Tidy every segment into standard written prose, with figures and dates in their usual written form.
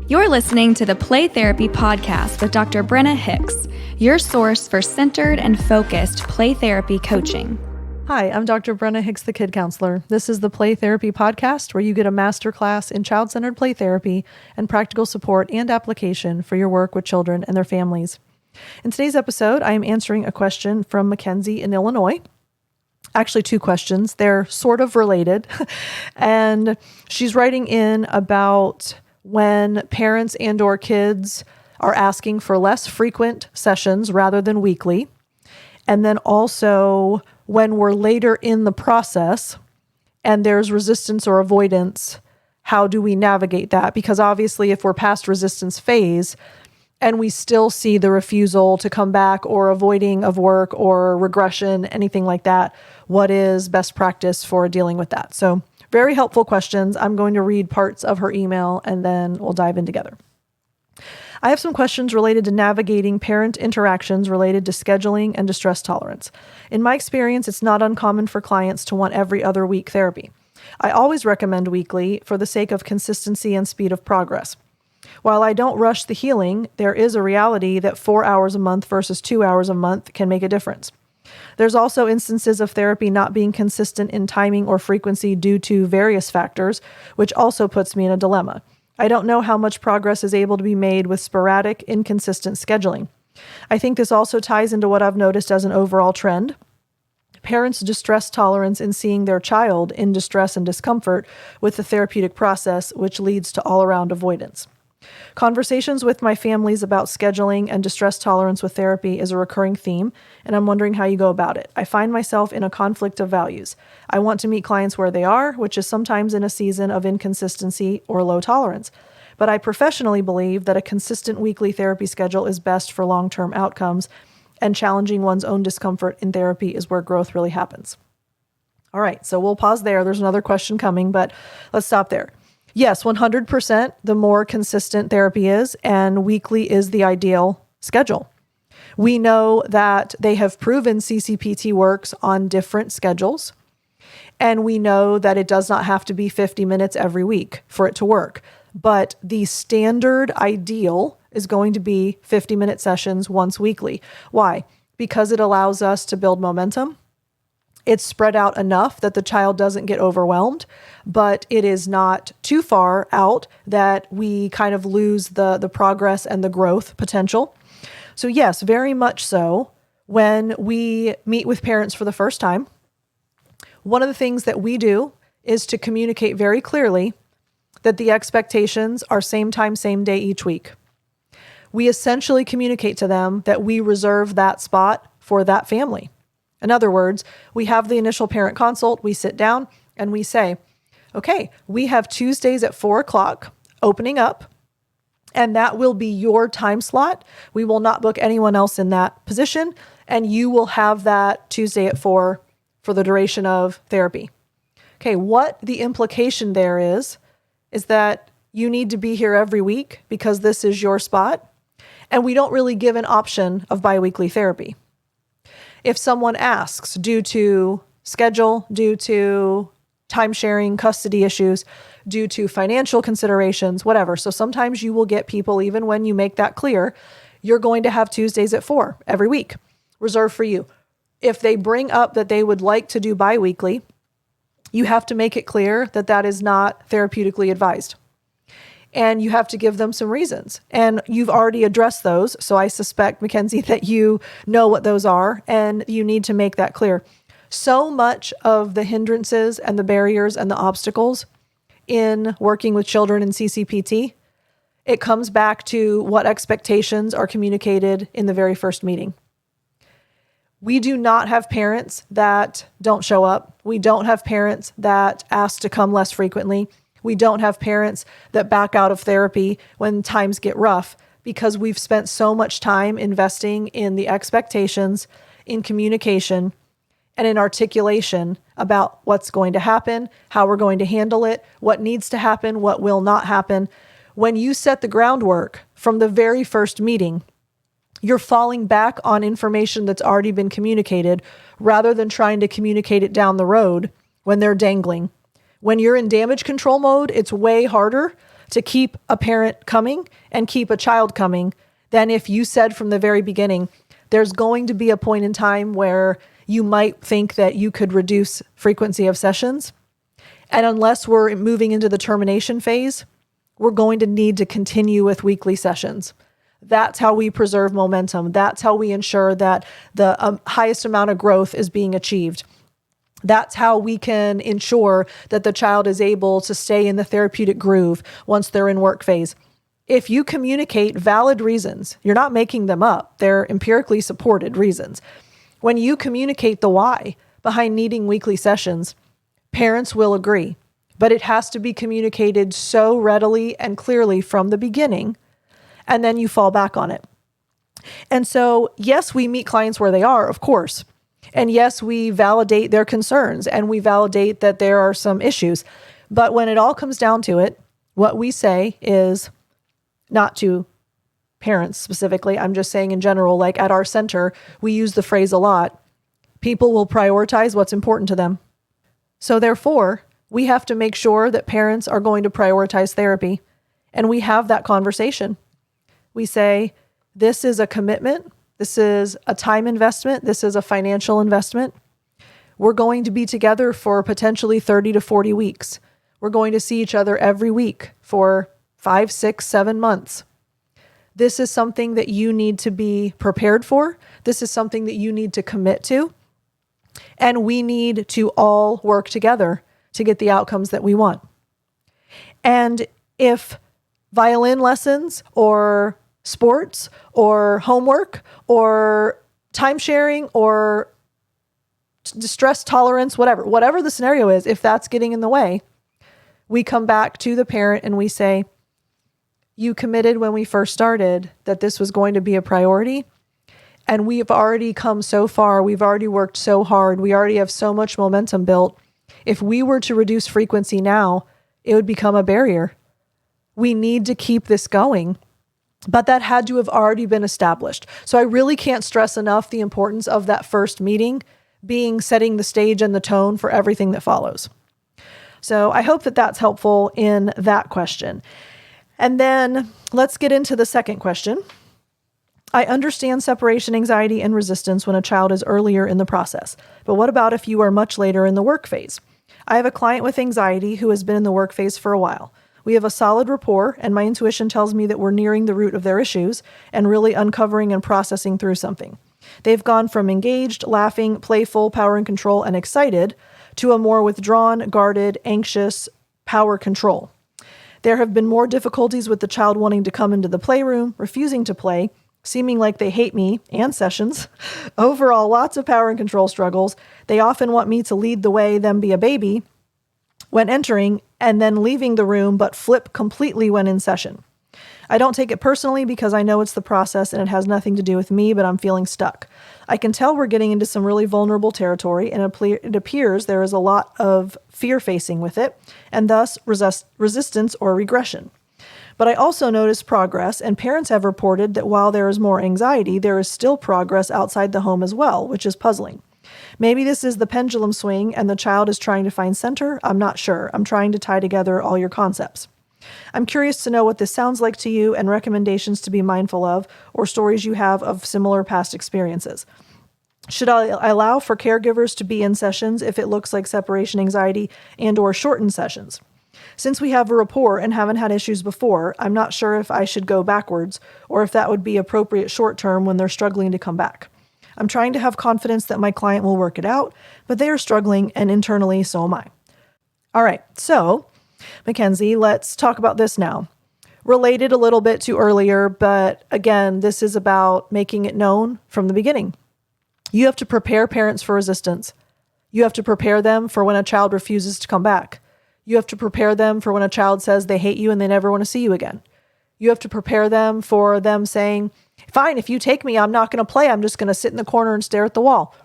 You're listening to the Play Therapy Podcast with Dr. Brenna Hicks, your source for centered and focused play therapy coaching. Hi, I'm Dr. Brenna Hicks, the Kid Counselor. This is the Play Therapy Podcast, where you get a masterclass in child-centered play therapy and practical support and application for your work with children and their families. In today's episode, I am answering a question from McKenzie in Illinois. Actually, two questions. They're sort of related. And she's writing in about when parents and or kids are asking for less frequent sessions rather than weekly. And then also when we're later in the process and there's resistance or avoidance, how do we navigate that? Because obviously if we're past resistance phase and we still see the refusal to come back or avoiding of work or regression, anything like that, what is best practice for dealing with that? So very helpful questions. I'm going to read parts of her email and then we'll dive in together. I have some questions related to navigating parent interactions related to scheduling and distress tolerance. In my experience, it's not uncommon for clients to want every other week therapy. I always recommend weekly for the sake of consistency and speed of progress. While I don't rush the healing, there is a reality that 4 hours a month versus 2 hours a month can make a difference. There's also instances of therapy not being consistent in timing or frequency due to various factors, which also puts me in a dilemma. I don't know how much progress is able to be made with sporadic, inconsistent scheduling. I think this also ties into what I've noticed as an overall trend. Parents' distress tolerance in seeing their child in distress and discomfort with the therapeutic process, which leads to all-around avoidance. Conversations with my families about scheduling and distress tolerance with therapy is a recurring theme, and I'm wondering how you go about it. I find myself in a conflict of values. I want to meet clients where they are, which is sometimes in a season of inconsistency or low tolerance. But I professionally believe that a consistent weekly therapy schedule is best for long-term outcomes, and challenging one's own discomfort in therapy is where growth really happens. All right, so we'll pause there. There's another question coming, but let's stop there. Yes, 100%, the more consistent therapy is, and weekly is the ideal schedule. We know that they have proven CCPT works on different schedules, and we know that it does not have to be 50 minutes every week for it to work. But the standard ideal is going to be 50-minute sessions once weekly. Why? Because it allows us to build momentum. It's spread out enough that the child doesn't get overwhelmed, but it is not too far out that we kind of lose the progress and the growth potential. So yes, very much so. When we meet with parents for the first time, one of the things that we do is to communicate very clearly that the expectations are same time, same day each week. We essentially communicate to them that we reserve that spot for that family. In other words, we have the initial parent consult, we sit down and we say, okay, we have Tuesdays at 4:00 opening up, and that will be your time slot. We will not book anyone else in that position, and you will have that Tuesday at 4 for the duration of therapy. Okay, what the implication there is that you need to be here every week because this is your spot, and we don't really give an option of biweekly therapy. If someone asks due to schedule, due to time sharing, custody issues, due to financial considerations, whatever. So sometimes you will get people, even when you make that clear, you're going to have Tuesdays at 4 every week, reserved for you. If they bring up that they would like to do biweekly, you have to make it clear that that is not therapeutically advised. And you have to give them some reasons. And you've already addressed those. So I suspect, McKenzie, that you know what those are, and you need to make that clear. So much of the hindrances and the barriers and the obstacles in working with children in CCPT, it comes back to what expectations are communicated in the very first meeting. We do not have parents that don't show up. We don't have parents that ask to come less frequently. We don't have parents that back out of therapy when times get rough because we've spent so much time investing in the expectations, in communication, and in articulation about what's going to happen, how we're going to handle it, what needs to happen, what will not happen. When you set the groundwork from the very first meeting, you're falling back on information that's already been communicated rather than trying to communicate it down the road when they're dangling. When you're in damage control mode, it's way harder to keep a parent coming and keep a child coming than if you said from the very beginning, there's going to be a point in time where you might think that you could reduce frequency of sessions. And unless we're moving into the termination phase, we're going to need to continue with weekly sessions. That's how we preserve momentum. That's how we ensure that the highest amount of growth is being achieved. That's how we can ensure that the child is able to stay in the therapeutic groove once they're in work phase. If you communicate valid reasons, you're not making them up. They're empirically supported reasons. When you communicate the why behind needing weekly sessions, parents will agree. But it has to be communicated so readily and clearly from the beginning, and then you fall back on it. And so, yes, we meet clients where they are, of course. And yes, we validate their concerns and we validate that there are some issues. But when it all comes down to it, what we say is, not to parents specifically, I'm just saying in general, like at our center, we use the phrase a lot, people will prioritize what's important to them. So therefore, we have to make sure that parents are going to prioritize therapy. And we have that conversation. We say, this is a commitment. This is a time investment. This is a financial investment. We're going to be together for potentially 30 to 40 weeks. We're going to see each other every week for 5, 6, 7 months. This is something that you need to be prepared for. This is something that you need to commit to. And we need to all work together to get the outcomes that we want. And if violin lessons or sports or homework or time sharing or distress tolerance, whatever the scenario is, if that's getting in the way, we come back to the parent and we say, you committed when we first started that this was going to be a priority. And we've already come so far. We've already worked so hard. We already have so much momentum built. If we were to reduce frequency now, it would become a barrier. We need to keep this going, but that had to have already been established. So I really can't stress enough the importance of that first meeting being setting the stage and the tone for everything that follows. So I hope that that's helpful in that question. And then let's get into the second question. I understand separation anxiety and resistance when a child is earlier in the process, but what about if you are much later in the work phase? I have a client with anxiety who has been in the work phase for a while. We have a solid rapport, and my intuition tells me that we're nearing the root of their issues and really uncovering and processing through something. They've gone from engaged, laughing, playful, power and control, and excited to a more withdrawn, guarded, anxious, power control. There have been more difficulties with the child wanting to come into the playroom, refusing to play, seeming like they hate me and sessions. Overall, lots of power and control struggles. They often want me to lead the way, them be a baby when entering, and then leaving the room, but flip completely when in session. I don't take it personally because I know it's the process and it has nothing to do with me, but I'm feeling stuck. I can tell we're getting into some really vulnerable territory, and it appears there is a lot of fear facing with it, and thus resistance or regression. But I also notice progress, and parents have reported that while there is more anxiety, there is still progress outside the home as well, which is puzzling. Maybe this is the pendulum swing and the child is trying to find center. I'm not sure. I'm trying to tie together all your concepts. I'm curious to know what this sounds like to you and recommendations to be mindful of or stories you have of similar past experiences. Should I allow for caregivers to be in sessions if it looks like separation anxiety and or shorten sessions? Since we have a rapport and haven't had issues before, I'm not sure if I should go backwards or if that would be appropriate short term when they're struggling to come back. I'm trying to have confidence that my client will work it out, but they are struggling, and internally, so am I. All right, so McKenzie, let's talk about this now. Related a little bit to earlier, but again, this is about making it known from the beginning. You have to prepare parents for resistance. You have to prepare them for when a child refuses to come back. You have to prepare them for when a child says they hate you and they never want to see you again. You have to prepare them for them saying, fine, if you take me, I'm not going to play. I'm just going to sit in the corner and stare at the wall.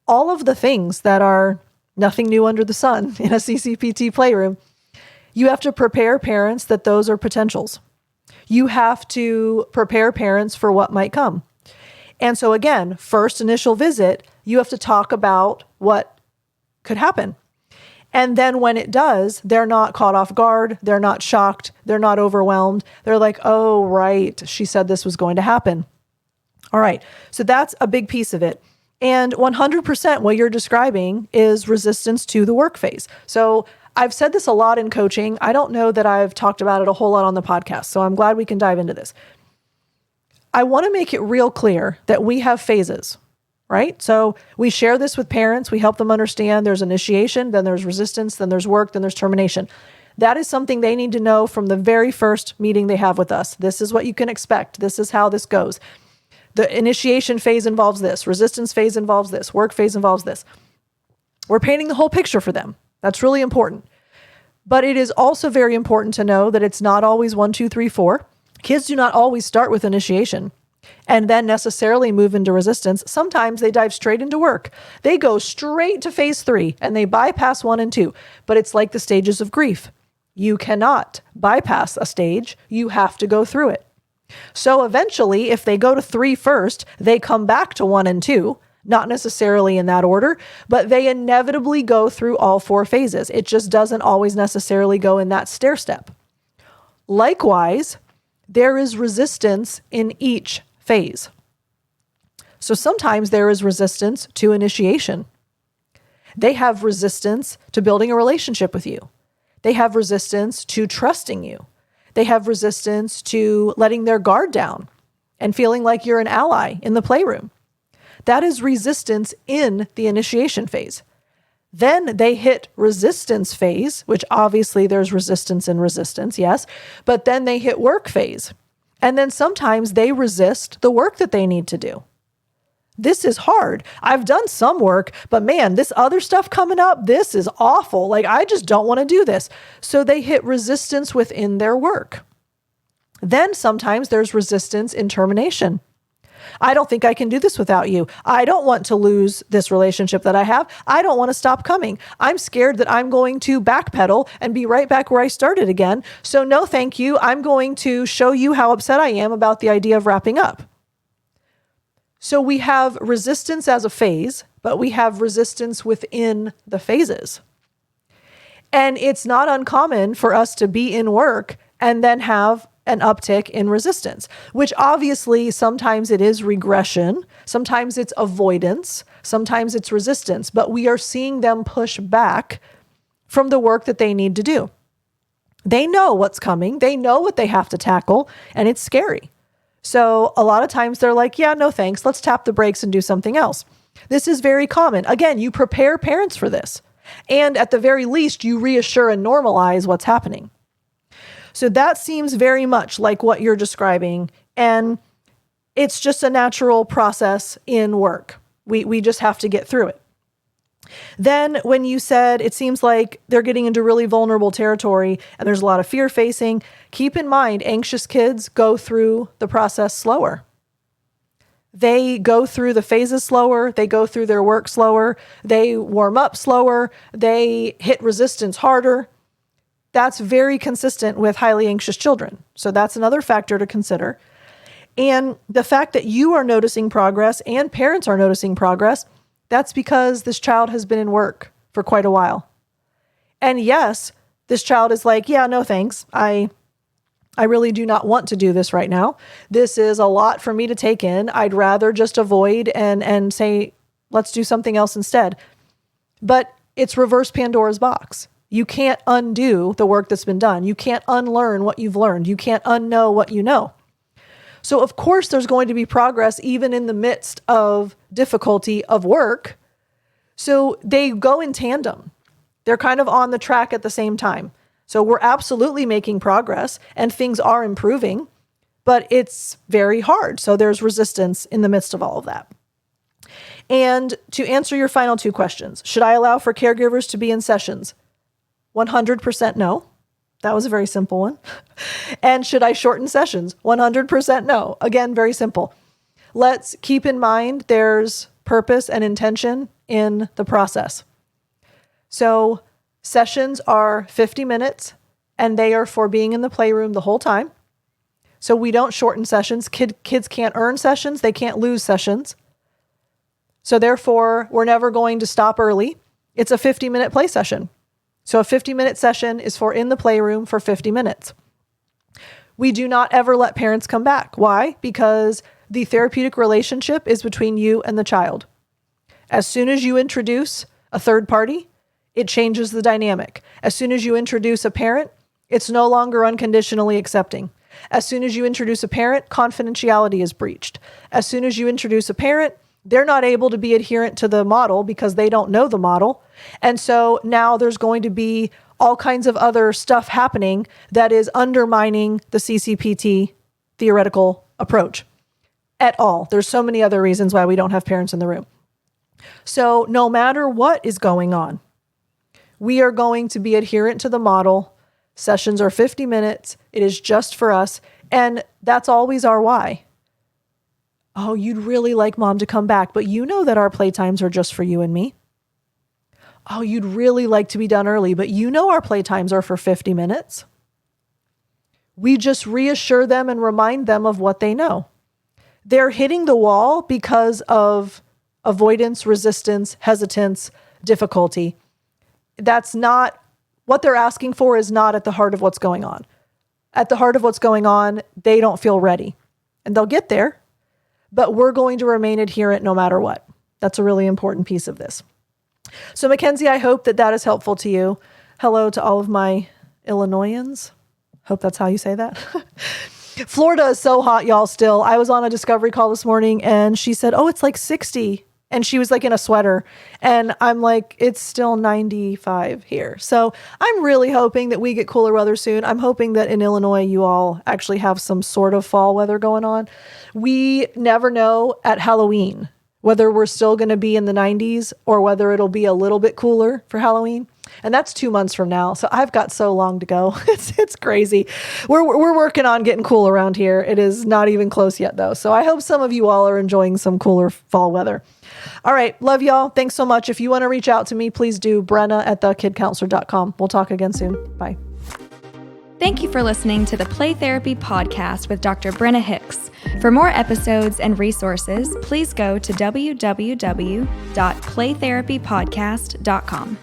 All of the things that are nothing new under the sun in a CCPT playroom, you have to prepare parents that those are potentials. You have to prepare parents for what might come. And so again, first initial visit, you have to talk about what could happen. And then when it does, they're not caught off guard. They're not shocked. They're not overwhelmed. They're like, oh, right, she said this was going to happen. All right. So that's a big piece of it. And 100% what you're describing is resistance to the work phase. So I've said this a lot in coaching. I don't know that I've talked about it a whole lot on the podcast. So I'm glad we can dive into this. I want to make it real clear that we have phases, right? So we share this with parents. We help them understand there's initiation, then there's resistance, then there's work, then there's termination. That is something they need to know from the very first meeting they have with us. This is what you can expect. This is how this goes. The initiation phase involves this. Resistance phase involves this. Work phase involves this. We're painting the whole picture for them. That's really important. But it is also very important to know that it's not always 1, 2, 3, 4. Kids do not always start with initiation and then necessarily move into resistance. Sometimes they dive straight into work. They go straight to phase 3 and they bypass 1 and 2. But it's like the stages of grief. You cannot bypass a stage. You have to go through it. So eventually, if they go to 3 first, they come back to 1 and 2, not necessarily in that order, but they inevitably go through all 4 phases. It just doesn't always necessarily go in that stair step. Likewise, there is resistance in each phase. So sometimes there is resistance to initiation. They have resistance to building a relationship with you. They have resistance to trusting you. They have resistance to letting their guard down and feeling like you're an ally in the playroom. That is resistance in the initiation phase. Then they hit resistance phase, which obviously there's resistance in resistance, yes, but then they hit work phase. And then sometimes they resist the work that they need to do. This is hard. I've done some work, but man, this other stuff coming up, this is awful. Like, I just don't want to do this. So they hit resistance within their work. Then sometimes there's resistance in termination. I don't think I can do this without you. I don't want to lose this relationship that I have. I don't want to stop coming. I'm scared that I'm going to backpedal and be right back where I started again. So no, thank you. I'm going to show you how upset I am about the idea of wrapping up. So we have resistance as a phase, but we have resistance within the phases. And it's not uncommon for us to be in work and then have an uptick in resistance, which obviously sometimes it is regression, sometimes it's avoidance, sometimes it's resistance, but we are seeing them push back from the work that they need to do. They know what's coming, they know what they have to tackle, and it's scary. So a lot of times they're like, yeah, no thanks, let's tap the brakes and do something else. This is very common. Again, you prepare parents for this. And at the very least, you reassure and normalize what's happening. So that seems very much like what you're describing. And it's just a natural process in work. We just have to get through it. Then when you said it seems like they're getting into really vulnerable territory and there's a lot of fear facing, keep in mind, anxious kids go through the process slower. They go through the phases slower. They go through their work slower. They warm up slower. They hit resistance harder. That's very consistent with highly anxious children. So that's another factor to consider. And the fact that you are noticing progress and parents are noticing progress, that's because this child has been in work for quite a while. And yes, this child is like, yeah, no thanks. I really do not want to do this right now. This is a lot for me to take in. I'd rather just avoid and say, let's do something else instead. But it's reverse Pandora's box. You can't undo the work that's been done. You can't unlearn what you've learned. You can't unknow what you know. So of course there's going to be progress even in the midst of difficulty of work. So they go in tandem. They're kind of on the track at the same time. So we're absolutely making progress and things are improving, but it's very hard. So there's resistance in the midst of all of that. And to answer your final 2 questions, should I allow for caregivers to be in sessions? 100% no. That was a very simple one. And should I shorten sessions? 100% no. Again, very simple. Let's keep in mind there's purpose and intention in the process. So sessions are 50 minutes and they are for being in the playroom the whole time. So we don't shorten sessions. Kids can't earn sessions. They can't lose sessions. So therefore, we're never going to stop early. It's a 50-minute play session. So a 50-minute session is for in the playroom for 50 minutes. We do not ever let parents come back. Why? Because the therapeutic relationship is between you and the child. As soon as you introduce a third party, it changes the dynamic. As soon as you introduce a parent, it's no longer unconditionally accepting. As soon as you introduce a parent, confidentiality is breached. As soon as you introduce a parent, they're not able to be adherent to the model because they don't know the model. And so now there's going to be all kinds of other stuff happening that is undermining the CCPT theoretical approach at all. There's so many other reasons why we don't have parents in the room. So no matter what is going on, we are going to be adherent to the model. Sessions are 50 minutes. It is just for us. And that's always our why. Oh, you'd really like mom to come back, but you know that our playtimes are just for you and me. Oh, you'd really like to be done early, but you know our playtimes are for 50 minutes. We just reassure them and remind them of what they know. They're hitting the wall because of avoidance, resistance, hesitance, difficulty. That's not what they're asking for, is not at the heart of what's going on. At the heart of what's going on, they don't feel ready. And they'll get there, but we're going to remain adherent no matter what. That's a really important piece of this. So McKenzie, I hope that is helpful to you. Hello to all of my Illinoisans. Hope that's how you say that. Florida is so hot, y'all, still. I was on a discovery call this morning and she said, oh, it's like 60. And she was like in a sweater. And I'm like, it's still 95 here. So I'm really hoping that we get cooler weather soon. I'm hoping that in Illinois, you all actually have some sort of fall weather going on. We never know at Halloween whether we're still going to be in the 90s or whether it'll be a little bit cooler for Halloween. And that's 2 months from now. So I've got so long to go. It's crazy. We're working on getting cool around here. It is not even close yet though. So I hope some of you all are enjoying some cooler fall weather. All right. Love y'all. Thanks so much. If you want to reach out to me, please do. Brenna at thekidcounselor.com. We'll talk again soon. Bye. Thank you for listening to the Play Therapy Podcast with Dr. Brenna Hicks. For more episodes and resources, please go to www.playtherapypodcast.com.